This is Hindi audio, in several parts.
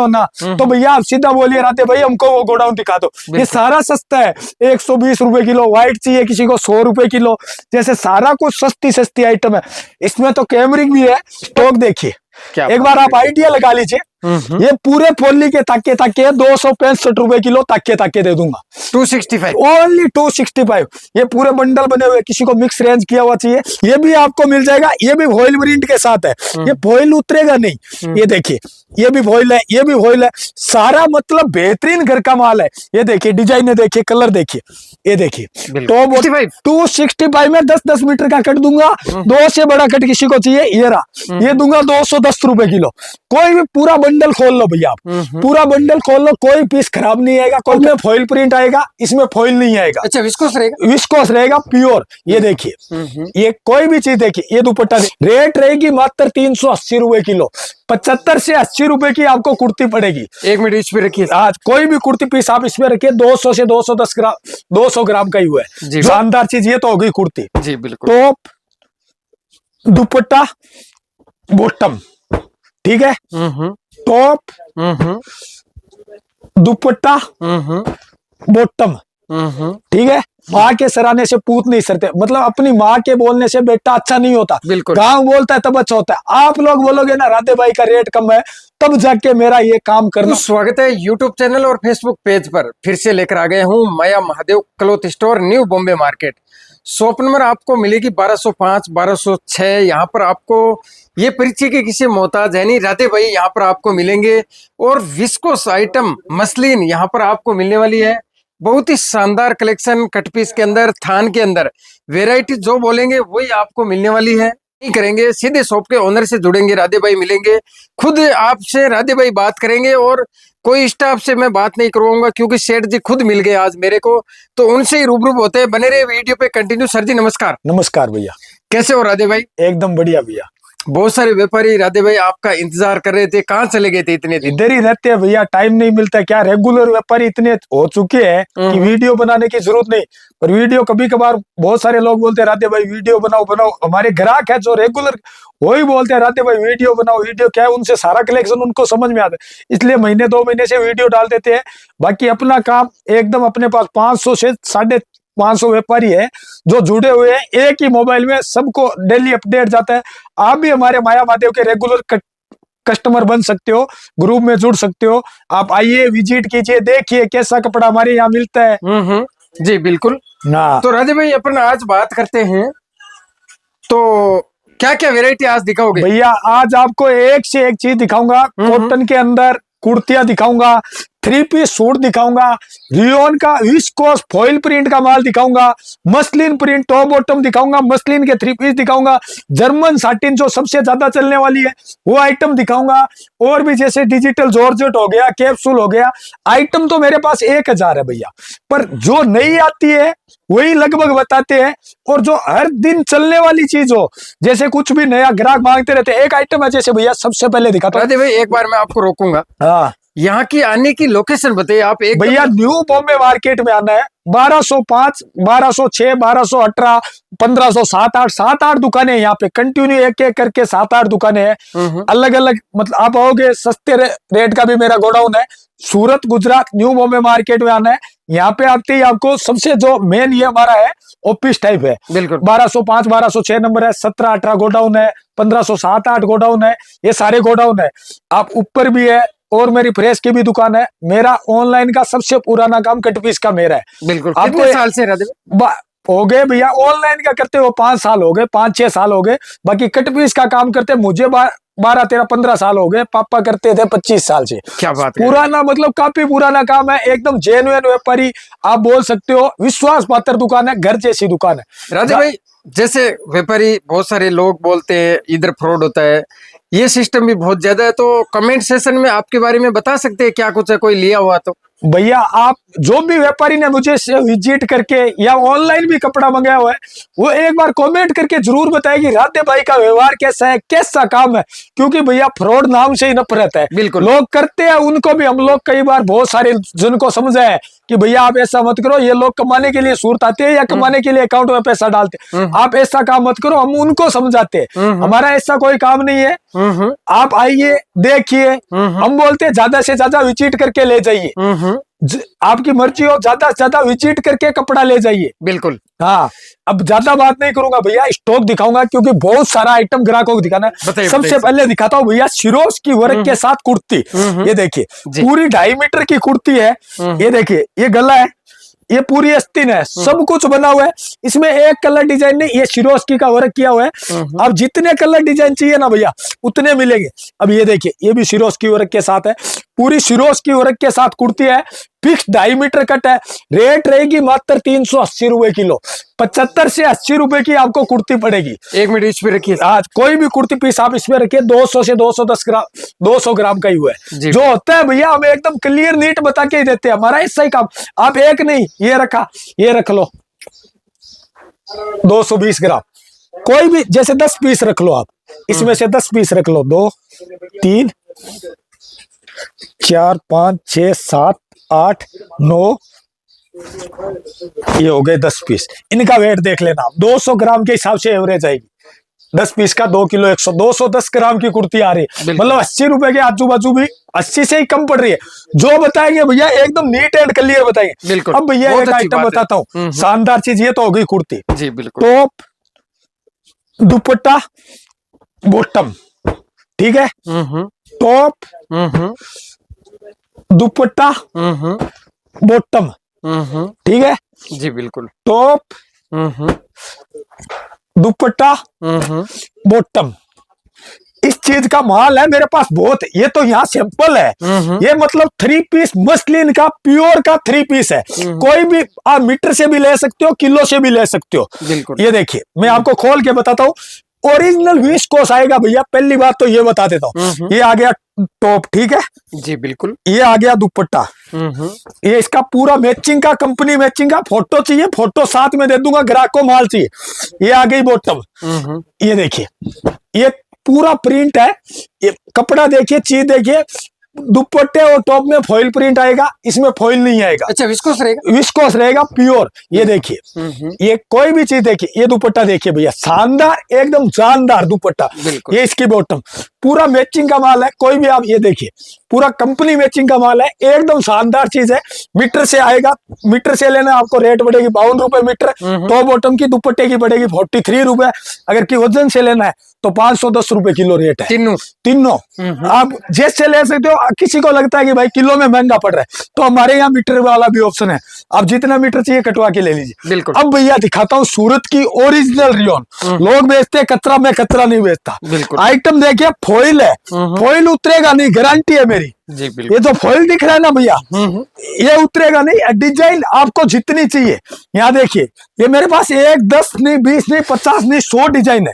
ना तो भैया आप सीधा बोलिए राधे भाई हमको वो गोडाउन दिखा दो। ये सारा सस्ता है, 120 रुपए किलो। व्हाइट चाहिए किसी को 100 रुपए किलो। जैसे सारा कुछ सस्ती सस्ती आइटम है। इसमें तो कैमरिक भी है। स्टॉक देखिए, एक बार आप आइडिया लगा लीजिए। ये पूरे फोल्ली के ताके 265 रुपए किलो ताके दे दूंगा। 265 ओनली 265। ये पूरे बंडल बने हुए, किसी को मिक्स रेंज किया हुआ चाहिए ये भी आपको मिल जाएगा। ये भी फॉइल प्रिंट के साथ है। ये फॉइल उतरेगा नहीं। ये देखिए, ये भी फॉइल है, ये भी फॉइल है। सारा मतलब बेहतरीन घर का माल है। ये देखिए, डिजाइन देखिए, कलर देखिए। ये देखिए, टॉप 265 में 10-10 मीटर का कट दूंगा। 2 से बड़ा कट किसी को चाहिए, ये रहा, ये दूंगा 210 रुपए किलो। कोई भी पूरा बंडल खोल लो भैया आप, पूरा बंडल खोल लो, कोई पीस खराब नहीं आएगा। कोई में फॉइल प्रिंट आएगा, इसमें फॉइल नहीं आएगा। अच्छा, विस्कोस रहेगा, विस्कोस रहेगा प्योर। ये देखिए, ये कोई भी चीज देखिए। ये दुपट्टा रेट रहेगी मात्र 380 रुपए किलो। 75 से 80 रुपए की आपको कुर्ती पड़ेगी। 1 मिनट इस पे रखिए। आज कोई भी कुर्ती पीस आप इसमें रखिए, 200 से 210 ग्राम, 200 ग्राम का ही हुआ है। शानदार चीज ये तो होगी कुर्ती। जी बिल्कुल। टॉप, दुपट्टा, बॉटम, ठीक है। टॉप, दुपट्टा, बॉटम, ठीक है। माँ के सराहने से पूत नहीं सरते, मतलब अपनी माँ के बोलने से बेटा अच्छा नहीं होता। बिल्कुल, गांव बोलता है तब अच्छा होता है। आप लोग बोलोगे ना राधे भाई का रेट कम है, तब जाके मेरा ये काम करना। तो स्वागत है यूट्यूब चैनल और फेसबुक पेज पर। फिर से लेकर आ गए हूँ Maya Mahadev cloth store, new Bombay market. Shop number आपको मिलेगी 1205, 1206। यहाँ पर आपको ये परिचय के किसी मोहताज है नहीं, राधे भाई यहाँ पर आपको मिलेंगे। और विस्कोस आइटम मसलिन यहाँ पर आपको मिलने वाली है। बहुत ही शानदार कलेक्शन, कट पीस के अंदर, थान के अंदर वेराइटी जो बोलेंगे वही आपको मिलने वाली है। नहीं करेंगे, सीधे शॉप के ओनर से जुड़ेंगे, राधे भाई मिलेंगे, खुद आपसे राधे भाई बात करेंगे। और कोई स्टाफ से मैं बात नहीं करवाऊंगा क्योंकि सेठ जी खुद मिल गए आज मेरे को, तो उनसे ही रूबरू होते हैं। बने रहे वीडियो पे कंटिन्यू। सर जी नमस्कार। नमस्कार भैया, कैसे हो राधे भाई? एकदम बढ़िया भैया। बहुत सारे व्यापारी राधे भाई आपका इंतजार कर रहे थे, कहाँ चले गए थे इतने दिन? इधर ही रहते हैं भैया, टाइम नहीं मिलता। क्या रेगुलर व्यापारी इतने हो चुके हैं कि वीडियो बनाने की जरूरत नहीं। पर वीडियो कभी कभार बहुत सारे लोग बोलते हैं राधे भाई वीडियो बनाओ बनाओ। हमारे ग्राहक है जो रेगुलर, वही बोलते हैं राधे भाई वीडियो बनाओ वीडियो। क्या है, उनसे सारा कलेक्शन उनको समझ में आता है, इसलिए महीने 2 महीने से वीडियो डाल देते हैं। बाकी अपना काम एकदम, अपने पास 500 से 550 व्यापारी है जो जुड़े हुए हैं। एक ही मोबाइल में सबको डेली अपडेट जाता है। आप भी हमारे माया महादेव के रेगुलर कस्टमर बन सकते हो, ग्रुप में जुड़ सकते हो। आप आइए, विजिट कीजिए, देखिए कैसा कपड़ा हमारे यहाँ मिलता है। जी बिल्कुल ना। तो राधे भाई अपन आज बात करते हैं, तो क्या क्या वेराइटी आज दिखाओगे? भैया आज आपको एक से एक चीज दिखाऊंगा। कॉटन के अंदर कुर्तियां दिखाऊंगा, 3 पीस सूट दिखाऊंगा, रियोन का विस्कोस फॉइल प्रिंट का माल दिखाऊंगा, मसलिन प्रिंट टॉप बॉटम दिखाऊंगा, मसलिन के 3 पीस दिखाऊंगा, जर्मन साटिन जो सबसे ज्यादा चलने वाली है वो आइटम दिखाऊंगा। और भी जैसे डिजिटल जॉर्जेट हो गया, कैप्सूल हो गया। आइटम तो मेरे पास 1000 है भैया, पर जो नहीं आती है वही लगभग बताते हैं। और जो हर दिन चलने वाली चीज हो, जैसे कुछ भी नया ग्राहक मांगते रहते हैं। एक आइटम है जैसे भैया, सबसे पहले दिखाता हूं। भाई एक बार मैं आपको रोकूंगा। हाँ, यहाँ की आने की लोकेशन बताइए आप। एक भैया न्यू बॉम्बे मार्केट में आना है। 1205, 1206, 1218, 1507, 7-8 दुकानें यहाँ पे कंटिन्यू एक एक करके 7-8 दुकानें हैं अलग अलग। मतलब आप आओगे, सस्ते रेट का भी मेरा गोडाउन है। सूरत, गुजरात, न्यू बॉम्बे मार्केट में आना है। यहाँ पे आते ही आपको सबसे जो मेन ये हमारा है ऑफिस टाइप है। बिल्कुल 1205, 1206 नंबर है, 17-18 गोडाउन है, 1507-8 गोडाउन है। ये सारे गोडाउन है। आप ऊपर भी है, और मेरी प्रेस की भी दुकान है। मेरा ऑनलाइन का सबसे पुराना काम कट पीस का मेरा है। बिल्कुल। कितने साल से हो गए भैया ऑनलाइन का करते हो? 5 साल हो गए, 5-6 साल हो गए। बाकी कट पीस का काम करते मुझे 12, 13, 15 साल हो गए। पापा करते थे 25 साल से। क्या बात, पुराना मतलब काफी पुराना काम है। एकदम जेन्युइन व्यापारी आप बोल सकते हो। विश्वास पात्र दुकान है, घर जैसी दुकान है। राधे भाई जैसे व्यापारी बहुत सारे लोग बोलते हैं इधर फ्रॉड होता है, ये सिस्टम भी बहुत ज्यादा है, तो कमेंट सेशन में आपके बारे में बता सकते हैं क्या कुछ है, कोई लिया हुआ तो? भैया आप जो भी व्यापारी ने मुझे विजिट करके या ऑनलाइन भी कपड़ा मंगाया हुआ है, वो एक बार कमेंट करके जरूर बताए कि राधे भाई का व्यवहार कैसा है, कैसा काम है। क्योंकि भैया फ्रॉड नाम से ही नफरत है। बिल्कुल लोग करते हैं, उनको भी हम लोग कई बार बहुत सारे जिनको समझा है कि भैया आप ऐसा मत करो, ये लोग कमाने के लिए सूरत आते हैं या कमाने के लिए अकाउंट में पैसा डालते हैं, आप ऐसा काम मत करो, हम उनको समझाते हैं। हमारा ऐसा कोई काम नहीं है। आप आइए, देखिए। हम बोलते हैं ज्यादा से ज्यादा विजिट करके ले जाइए। आपकी मर्जी हो, ज्यादा से ज्यादा विजिट करके कपड़ा ले जाइए। बिल्कुल। हाँ, अब ज्यादा बात नहीं करूंगा भैया, स्टॉक दिखाऊंगा क्योंकि बहुत सारा आइटम ग्राहकों को दिखाना है। बताइए, सबसे पहले दिखाता हूँ भैया सिरोज की वर्क के साथ कुर्ती। ये देखिए, पूरी 2.5 मीटर की कुर्ती है। ये देखिए, ये गला है, ये पूरी आस्तीन है, सब कुछ बना हुआ है। इसमें एक कलर डिजाइन नहीं, ये सिरोस्की का वर्क किया हुआ है। अब जितने कलर डिजाइन चाहिए ना भैया उतने मिलेंगे। अब ये देखिए, ये भी सिरोस्की वर्क के साथ है, पूरी सिरोस्की वर्क के साथ कुर्ती है। फिक्स 2.5 मीटर कट है। रेट रहेगी मात्र 380 रुपए किलो। 75 से 80 रुपए की आपको कुर्ती पड़ेगी। 1 मिनट इस पे रखिए। आज कोई भी कुर्ती पीस आप इसमें रखिए, 200 से 210 ग्राम, 200 ग्राम का ही हुआ है। जो होता है भैया हम एकदम क्लियर नीट बता के ही देते हैं, हमारा ऐसा ही काम। आप एक नहीं, ये रखा, ये रख लो 220 ग्राम, कोई भी जैसे 10 पीस रख लो आप, इसमें से 10 पीस रख लो, 2 3 4 5 6 7 8 9, ये हो गए 10 पीस। इनका वेट देख लेना, 200 ग्राम के हिसाब से एवरेज आएगी। 10 पीस का 2 किलो 100, 210 ग्राम की कुर्ती आ रही है। मतलब 80 रुपए के आजू बाजू भी 80 से ही कम पड़ रही है। जो बताएंगे भैया एकदम नीट एंड क्लियर बताएंगे। बिल्कुल। अब भैया एक आइटम बताता हूँ, शानदार चीज। ये तो हो गई कुर्ती। जी बिल्कुल। टॉप, दुपट्टा, बॉटम, ठीक है। टॉप, दुपट्टा, बॉटम, ठीक है। जी बिल्कुल। टॉप, दुपट्टा, बॉटम, इस चीज का माल है मेरे पास बहुत। ये तो यहाँ सैंपल है। ये मतलब 3 पीस मसलिन का प्योर का 3 पीस है। कोई भी आप मीटर से भी ले सकते हो, किलो से भी ले सकते हो। बिल्कुल। ये देखिए, मैं आपको खोल के बताता हूँ। ओरिजिनल विस्कोस आएगा भैया, पहली बात तो ये बता देता हूँ। ये आ गया टॉप, ठीक है। जी बिल्कुल। ये आ गया दुपट्टा। ये इसका पूरा मैचिंग का, कंपनी मैचिंग का। फोटो चाहिए, फोटो साथ में दे दूंगा, ग्राहक को माल चाहिए। ये आ गई बॉटम। ये देखिए, ये पूरा प्रिंट है। ये कपड़ा देखिए, चीज देखिए। दुपट्टे और टॉप में फॉइल प्रिंट आएगा, इसमें फॉइल नहीं आएगा। अच्छा, विस्कोस रहेगा? विस्कोस रहेगा प्योर। ये देखिए, ये कोई भी चीज देखिए। ये दुपट्टा देखिए भैया, शानदार, एकदम जानदार दुपट्टा। ये इसकी बॉटम पूरा मैचिंग का माल है। कोई भी आप ये देखिए, पूरा कंपनी मैचिंग का माल है, एकदम शानदार चीज है। मीटर से आएगा, मीटर से लेना आपको रेट पड़ेगी 52 रुपए मीटर। टॉप बॉटम की दुपट्टे की पड़ेगी 43 रुपए। अगर की वजन से लेना है तो 510 रुपए किलो रेट है। तीनों आप जैसे ले सकते हो। किसी को लगता है कि भाई किलो में महंगा पड़ रहा है, तो हमारे यहाँ मीटर वाला भी ऑप्शन है। आप जितना मीटर चाहिए कटवा के ले लीजिए। बिल्कुल। अब भैया दिखाता हूँ सूरत की ओरिजिनल रियोन। लोग बेचते हैं कतरा, में कतरा नहीं बेचता। आइटम देखिए, फॉइल है, फॉइल उतरेगा नहीं, गारंटी है मेरी। जी बिल्कुल। ये जो फॉइल दिख रहा है ना भैया, ये उतरेगा नहीं। डिजाइन आपको जितनी चाहिए, यहाँ देखिए, ये मेरे पास 1 10 नहीं, 20 नहीं, 50 नहीं, 100 डिजाइन है।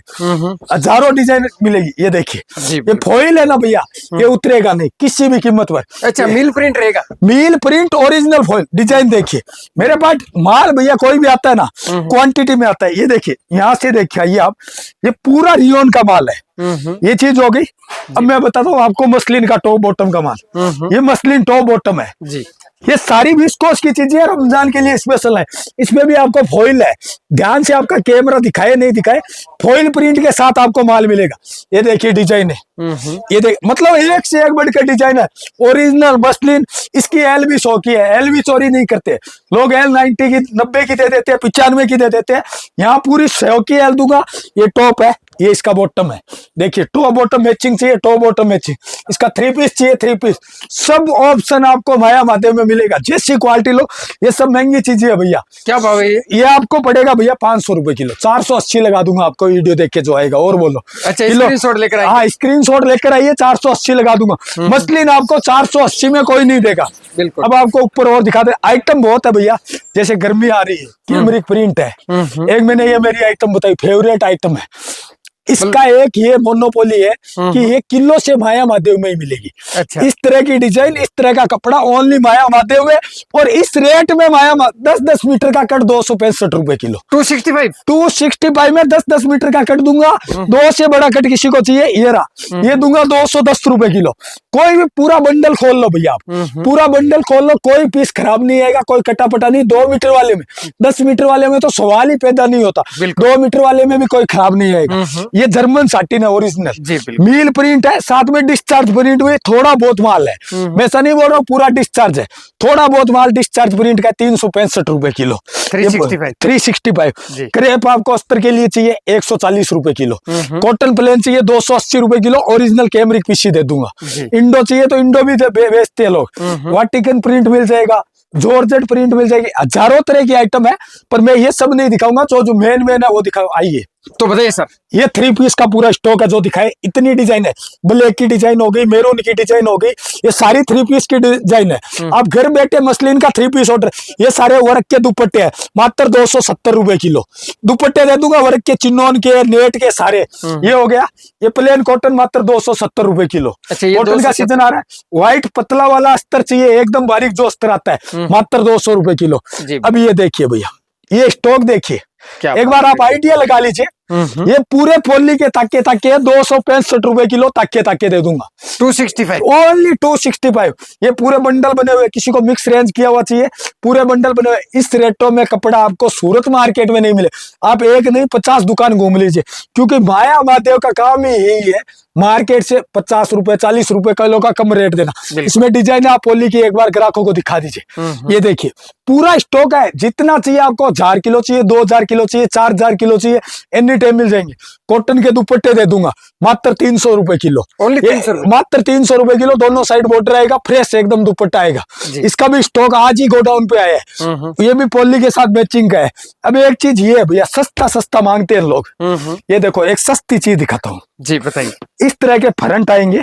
हजारों डिजाइन मिलेगी। ये देखिए, ये फॉइल है ना भैया, ये उतरेगा नहीं किसी भी कीमत पर। अच्छा, मिल प्रिंट रहेगा? मिल प्रिंट, ओरिजिनल फॉइल। डिजाइन देखिए मेरे पास। माल भैया कोई भी आता है ना, क्वांटिटी में आता है। ये देखिए, यहाँ से देखिए आइए आप, ये पूरा रियोन का माल है। ये चीज हो गई। अब मैं बताता हूँ आपको मसलिन का टॉप बॉटम का माल। ये मसलिन टॉप बॉटम है जी। ये सारी विस्कोस की चीजें रमजान के लिए स्पेशल है। इसमें भी आपको फॉइल है, ध्यान से आपका कैमरा दिखाए नहीं दिखाए, फॉइल प्रिंट के साथ आपको माल मिलेगा। ये देखिए डिजाइन है, ये देख, मतलब एक से एक बढ़कर डिजाइन है। Original muslin. इसकी एल भी 100 की है, एल भी चोरी नहीं करते लोग। एल 90 की, 90 की दे देते हैं, 95 की दे देते हैं। यहाँ पूरी 100 की एल दूंगा। ये टॉप है, ये इसका बॉटम है। देखिए, टॉप बॉटम मैचिंग चाहिए, टॉप बॉटम मैचिंग। इसका 3 पीस चाहिए, 3 पीस। सब ऑप्शन आपको माया माध्यम में मिलेगा। जैसी क्वालिटी लो, ये सब महंगी चीजें है भैया। क्या भाव है ये आपको पड़ेगा भैया 500 रुपए किलो। 480 लगा दूंगा आपको, वीडियो देख के जो आएगा। और बोलो। अच्छा, स्क्रीनशॉट लेकर आइए। हाँ, स्क्रीनशॉट लेकर आइए, 480 लगा दूंगा। मसलिन आपको 480 में कोई नहीं देगा। बिल्कुल। अब आपको ऊपर और दिखा दे, आइटम बहुत है भैया। जैसे गर्मी आ रही है, कैमरिक प्रिंट है। एक मैंने ये मेरी आइटम बताई, फेवरेट आइटम है। इसका एक ये मोनोपोली है कि ये किलो से माया माध्यम में ही मिलेगी। अच्छा। इस तरह की डिजाइन, इस तरह का कपड़ा ओनली माया माध्यम में। और इस रेट में माया 10-10 मीटर का कट 265 रुपए किलो। 265 में 10-10 मीटर का कट दूंगा। 2 से बड़ा कट किसी को चाहिए, ये रहा, ये दूंगा 210 रुपए किलो। कोई भी पूरा बंडल खोल लो भैया, पूरा बंडल खोल लो, कोई पीस खराब नहीं आएगा, कोई कटापटा नहीं। 2 मीटर वाले में, 10 मीटर वाले में तो सवाल ही पैदा नहीं होता। 2 मीटर वाले में भी कोई खराब नहीं आएगा। ये जर्मन साटिन है ओरिजिनल, जी बिल्कुल। मील प्रिंट है, साथ में डिस्चार्ज प्रिंट हुई, थोड़ा बहुत माल है, मैं ऐसा नहीं बोल रहा हूँ पूरा डिस्चार्ज है, थोड़ा बहुत माल डिस्चार्ज प्रिंट का 365 रुपए किलो, 365। जी। क्रेप आपको अस्तर के लिए चाहिए 140 रुपए किलो, कॉटन प्लेन चाहिए 280 रुपए किलो, ओरिजिनल कैमरिक पीसी दे दूंगा, जी। इंडो चाहिए तो इंडो भी बेचते हैं लोग, वाटिकन प्रिंट मिल जाएगा, जॉर्जेट प्रिंट मिल जाएगी, हजारों तरह की आइटम है, पर मैं ये सब नहीं दिखाऊंगा, जो मेन है वो दिखाओ। आइए तो बताइए सर। ये 3 पीस का पूरा स्टॉक है जो दिखाए, इतनी डिजाइन है, ब्लैक की डिजाइन हो गई, मैरून की डिजाइन हो गई, ये सारी 3 पीस की डिजाइन है। आप घर बैठे मसलिन का 3 पीस ऑर्डर, ये सारे वर्क के दुपट्टे हैं, मात्र 270 रुपए किलो दुपट्टे दे दूंगा, वर्क के, चिन्नौन के, नेट के सारे। ये हो गया, ये प्लेन कॉटन मात्र 270 रुपए किलो। अच्छा, ये कॉटन का सीजन आ रहा है, व्हाइट पतला वाला अस्तर चाहिए, एकदम बारीक जो अस्तर आता है, मात्र 200 रुपए किलो। अब ये देखिए भैया, ये स्टॉक देखिए, एक बार आप आइडिया लगा लीजिए, ये पूरे पोली के ताके 265 रुपए किलो ताके दे दूंगा, 265 ओनली 265। ये पूरे बंडल बने हुए, किसी को मिक्स रेंज किया हुआ चाहिए, पूरे बंडल बने हुए। इस रेटों में कपड़ा आपको सूरत मार्केट में नहीं मिले, आप एक नहीं 50 दुकान घूम लीजिए, क्योंकि माया महादेव का काम ही यही है, मार्केट से 50 रुपए 40 रुपए किलो का कम रेट देना। इसमें डिजाइन आप पोली की एक बार ग्राहकों को दिखा दीजिए, ये देखिए पूरा स्टॉक है, जितना चाहिए आपको, 1000 किलो चाहिए, 2000 किलो चाहिए, 4000 किलो चाहिए, एनी टाइम मिल जाएंगे। कॉटन के दुपट्टे दे दूंगा मात्र 300 रुपए किलो, मात्र 300 रुपए किलो, दोनों साइड बॉर्डर आएगा, फ्रेश एकदम दुपट्टा आएगा। इसका भी स्टॉक आज ही गोडाउन पे आया है, ये भी पोली के साथ मैचिंग का है। अब एक चीज ये है भैया, सस्ता मांगते हैं लोग, ये देखो एक सस्ती चीज दिखाता हूँ जी, बताइए। इस तरह के फ्रंट आएंगे,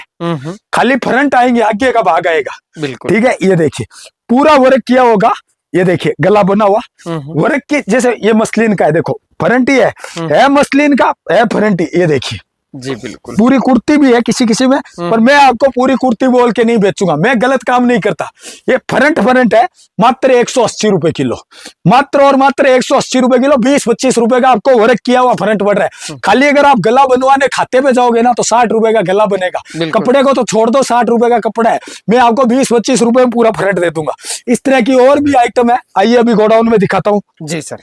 खाली फ्रंट आएंगे, आगे का भाग आएगा, बिल्कुल ठीक है। ये देखिए पूरा वर्क किया होगा, ये देखिए गला बना हुआ वर्क की, जैसे ये मसलिन का है, देखो फ्रंट ही है मसलिन का, है फ्रंट ही, ये देखिए जी बिल्कुल। पूरी कुर्ती भी है किसी में, पर मैं आपको पूरी कुर्ती बोल के नहीं बेचूंगा, मैं गलत काम नहीं करता। ये फ्रंट है, मात्र 180 रुपए किलो, मात्र और मात्र 180 रुपए किलो, 20-25 रुपए का आपको वर्क किया हुआ फ्रंट पड़ रहा है। खाली अगर आप गला बनवाने खाते पे जाओगे ना तो 60 रुपए का गला बनेगा, कपड़े को तो छोड़ दो, 60 रुपए का कपड़ा है, मैं आपको 20-25 रुपए में पूरा फ्रंट दे दूंगा। इस तरह की और भी आइटम है, आइए अभी गोडाउन में दिखाता हूँ। जी सर,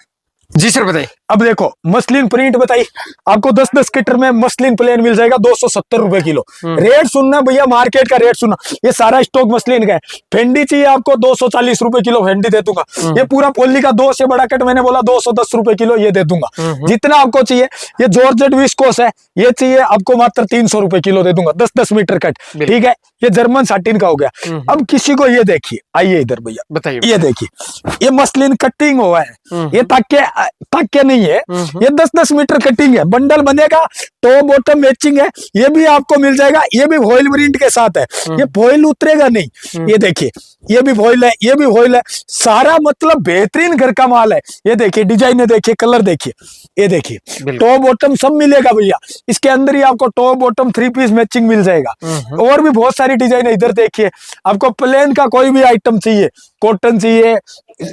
जी सर बताइए। अब देखो मसलिन प्रिंट बताइए, आपको 10-10 मीटर में मसलिन प्लेन मिल जाएगा 270 रुपए किलो। रेट सुनना भैया, मार्केट का रेट सुनना, ये सारा स्टॉक मसलिन का है। फेंडी चाहिए आपको 240 रुपए किलो, फेंडी दे दूंगा। ये पूरा पोली का 2 से बड़ा कट मैंने बोला 210 रुपए किलो, ये दे दूंगा जितना आपको चाहिए। ये जॉर्जेट विस्कोस है, ये चाहिए आपको मात्र 300 रुपए किलो दे दूंगा, 10-10 मीटर कट, ठीक है। ये जर्मन साटिन का हो गया। अब किसी को ये देखिए, आइए इधर भैया बताइए, ये देखिए ये मसलिन कटिंग हुआ है, ये ताके नहीं है, ये 10-10 मीटर कटिंग है, बंडल बनेगा, टॉप बॉटम मैचिंग है, ये भी आपको मिल जाएगा। ये भी फॉइल प्रिंट के साथ है, ये फॉइल उतरेगा नहीं, ये देखिए ये भी फॉइल है, ये भी फॉइल है, सारा मतलब बेहतरीन घर का माल है। ये देखिए डिजाइन देखिए, कलर देखिए, ये देखिए टॉप बॉटम सब मिलेगा भैया। इसके अंदर ही आपको टॉप बॉटम 3 पीस मैचिंग मिल जाएगा, और भी बहुत सारी डिजाइन है। इधर देखिए, आपको प्लेन का कोई भी आइटम चाहिए, कॉटन चाहिए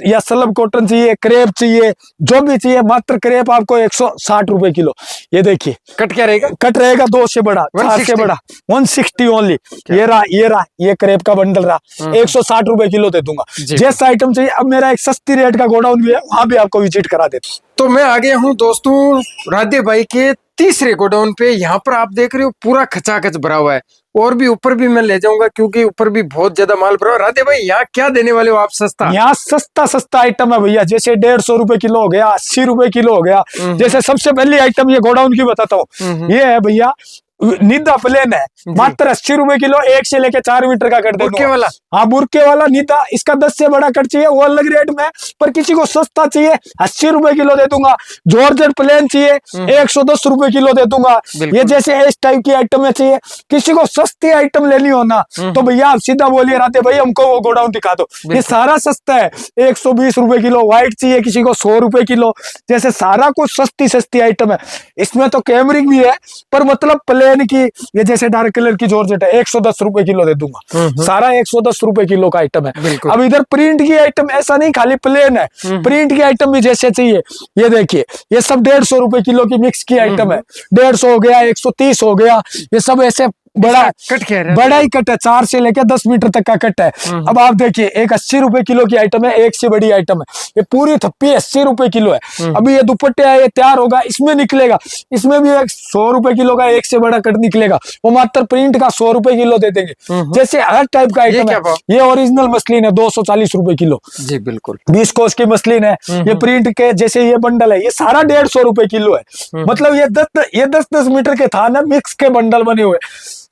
या सलब कॉटन चाहिए, क्रेप चाहिए, जो भी चाहिए, मात्र क्रेप आपको 160 रुपए किलो। ये देखिए कट क्या रहेगा? कट रहेगा 2 से बड़ा, 4 से बड़ा, 160 ओनली। ये रहा ये क्रेप का बंडल रहा, 160 रुपए किलो दे दूंगा। जैसा आइटम चाहिए। अब मेरा एक सस्ती रेट का गोडाउन भी है, वहां भी आपको विजिट करा देता हूं। तो मैं आ गया हूँ दोस्तों राधे भाई के तीसरे गोडाउन पे। यहाँ पर आप देख रहे हो पूरा खचाखच भरा हुआ है, और भी ऊपर भी मैं ले जाऊंगा क्योंकि ऊपर भी बहुत ज्यादा माल भरा। राधे भाई यहाँ क्या देने वाले हो आप सस्ता? यहाँ सस्ता आइटम है भैया, जैसे 150 रुपए किलो हो गया, 80 रुपए किलो हो गया। जैसे सबसे पहली आइटम ये गोडाउन की बताता हूँ, ये है भैया निदा प्लेन है, मात्र 80 रुपए किलो, 1 से लेके 4 मीटर का कट बुरके वाला। हाँ बुरके वाला निदा, इसका 10 से बड़ा कट चाहिए वो अलग रेट में, पर किसी को सस्ता चाहिए 80 रुपए किलो दे दूंगा। जॉर्जेट प्लेन चाहिए 110 रुपए किलो दे दूंगा। ये जैसे इस टाइप की आइटम में चाहिए, किसी को सस्ती आइटम लेनी हो ना तो भैया आप सीधा बोलिए राधे भाई हमको वो गोडाउन दिखा दो, ये सारा सस्ता है। 120 रुपए किलो व्हाइट चाहिए, किसी को 100 रुपए किलो, जैसे सारा कुछ सस्ती आइटम है। इसमें तो कैमरिक भी है, पर मतलब की ये जैसे डार्क कलर की जॉर्जेट है 110 रुपए किलो दे दूंगा, सारा 110 रुपए किलो का आइटम है। अब इधर प्रिंट की आइटम ऐसा नहीं खाली प्लेन है, प्रिंट की आइटम भी जैसे चाहिए। ये देखिए ये सब 150 रुपए किलो की मिक्स की आइटम है, 150 हो गया, 130 हो गया, ये सब ऐसे बड़ा कट क्या है? बड़ा ही कट है, 4 से लेकर 10 मीटर तक का कट है। अब आप देखिए, एक 80 रुपए किलो की आइटम है, एक से बड़ी आइटम है, ये पूरी थप्पी 80 रुपए किलो है। अभी ये दुपट्टे है, ये तैयार होगा, इसमें निकलेगा, इसमें भी एक 100 रुपए किलो का एक से बड़ा कट निकलेगा, वो मात्र प्रिंट का 100 रुपए किलो दे देंगे। जैसे हर टाइप का आइटम है। ये ओरिजिनल मसलिन है, 240 रुपए किलो जी बिल्कुल। 20 कोस की मसलिन है। ये प्रिंट के जैसे ये बंडल है, ये सारा 150 रुपए किलो है। मतलब ये 10-10 मीटर के थान है, मिक्स के बंडल बने हुए।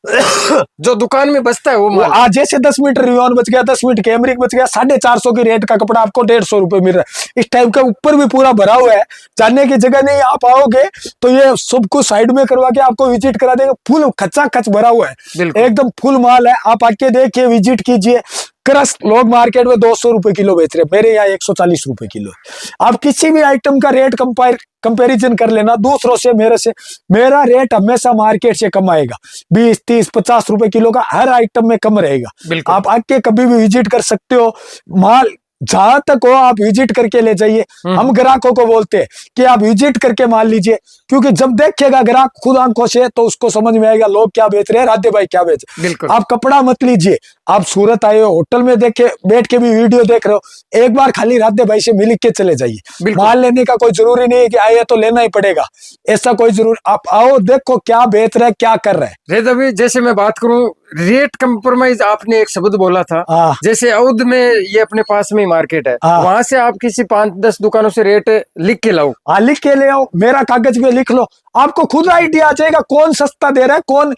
जो दुकान में बचता है वो माल। आज जैसे 10 मीटर रियोन बच गया, 10 मीटर कैमरिक बच गया, 450 की रेट का कपड़ा आपको 150 रुपए मिल रहा है। इस टाइप का ऊपर भी पूरा भरा हुआ है, जाने की जगह नहीं, आप आओगे तो ये सब कुछ साइड में करवा के आपको विजिट करा देंगे। फुल खचा खच भरा हुआ है, एकदम फुल माल है। आप आके देखिए, विजिट कीजिए। क्रस्ट लोग मार्केट में 200 रुपए किलो बेच रहे हैं, मेरे यहाँ 140 रुपए किलो। आप किसी भी आइटम का रेट कंपैरिजन कर लेना दूसरों से, मेरे से। मेरा रेट हमेशा मार्केट से कम आएगा, 20, 30, 50 रुपए किलो का हर आइटम में कम रहेगा। आप आके कभी भी विजिट कर सकते हो। माल जहां तक हो आप विजिट करके ले जाइए। हम ग्राहकों को बोलते हैं कि आप विजिट करके माल लीजिए, क्योंकि जब देखेगा ग्राहक खुद आंखों से तो उसको समझ में आएगा लोग क्या बेच रहे हैं, राधे भाई क्या बेच रहे हैं। आप कपड़ा मत लीजिए, आप सूरत आए हो, होटल में देखे बैठ के भी वीडियो देख रहे हो, एक बार खाली राधे भाई से मिल के चले जाइए। माल लेने का कोई जरूरी नहीं है कि आए तो लेना ही पड़ेगा, ऐसा कोई जरूरी। आप आओ, देखो क्या बेच रहा है, क्या कर रहा है। रेदा भाई, जैसे मैं बात करूं रेट कंप्रोमाइज, आपने एक शब्द बोला था। जैसे औद में ये अपने पास में मार्केट है, वहां से आप किसी 5-10 दुकानों से रेट लिख के लाओ। हाँ, लिख के ले आओ, मेरा कागज पे लिख लो, आपको खुद आइडिया आ जाएगा कौन सस्ता दे रहा है, कौन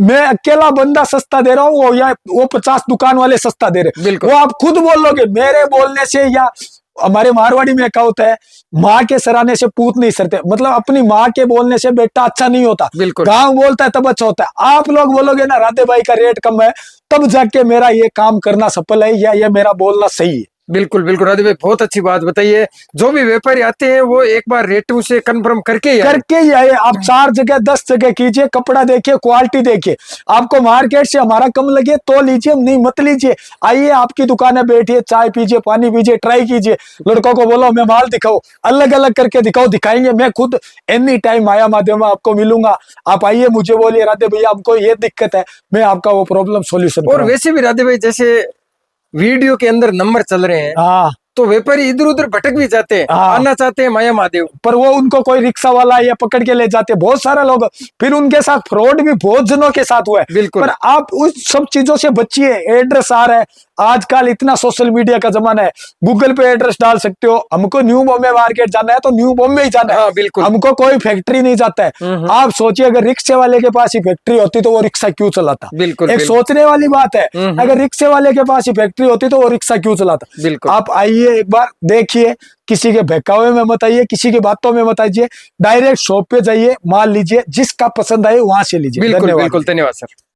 मैं अकेला बंदा सस्ता दे रहा हूँ वो, या वो 50 दुकान वाले सस्ता दे रहे हैं, वो आप खुद बोलोगे। मेरे बोलने से, या हमारे मारवाड़ी में क्या होता है, माँ के सराहने से पूत नहीं सरते, मतलब अपनी माँ के बोलने से बेटा अच्छा नहीं होता, गांव बोलता है तब अच्छा होता है। आप लोग बोलोगे ना राधे भाई का रेट कम है, तब जाके मेरा ये काम करना सफल है, या ये मेरा बोलना सही है। बिल्कुल बिल्कुल राधे भाई, बहुत अच्छी बात बताइए। जो भी व्यापारी आते हैं वो एक बार रेटों से कंफर्म करके ही आए। आप 4 जगह 10 जगह कीजिए, कपड़ा देखिए, क्वालिटी देखिए। आपको मार्केट से हमारा कम लगे तो लीजिए, नहीं मत लीजिए। आइए, आपकी दुकान है, बैठिए, चाय पीजिए, पानी पीजिए, ट्राई कीजिए। लड़कों को बोलो मैं माल दिखाओ, अलग अलग करके दिखाओ, दिखाएंगे। मैं खुद एनी टाइम माया माध्यम में आपको मिलूंगा। आप आइए, मुझे बोलिए राधे भैया हमको ये दिक्कत है, मैं आपका वो प्रॉब्लम सोल्यूशन। और वैसे भी राधे भाई, जैसे वीडियो के अंदर नंबर चल रहे हैं, तो व्यापारी इधर उधर भटक भी जाते हैं, आना चाहते हैं माया महादेव, पर वो उनको कोई रिक्शा वाला या पकड़ के ले जाते हैं, बहुत सारे लोग। फिर उनके साथ फ्रॉड भी बहुत जनों के साथ हुआ है। बिल्कुल। पर आप उस सब चीजों से बचिए। एड्रेस आ रहा है, आजकल इतना सोशल मीडिया का जमाना है, गूगल पे एड्रेस डाल सकते हो। हमको न्यू बॉम्बे मार्केट जाना है तो न्यू बॉम्बे ही जाना है। बिल्कुल। हमको कोई फैक्ट्री नहीं जाता है। आप सोचिए, अगर रिक्शे वाले के पास ही फैक्ट्री होती तो वो रिक्शा क्यों चलाता। बिल्कुल। एक सोचने वाली बात है, अगर रिक्शे वाले के पास ही फैक्ट्री होती तो वो रिक्शा क्यों चलाता। बिल्कुल। आप आइए, एक बार देखिए, किसी के बहकावे में मत आइए, किसी की बातों में मत आइए, डायरेक्ट शॉप पे जाइए, माल लीजिए, जिसका पसंद आए वहां से लीजिए। बिल्कुल बिल्कुल, धन्यवाद सर।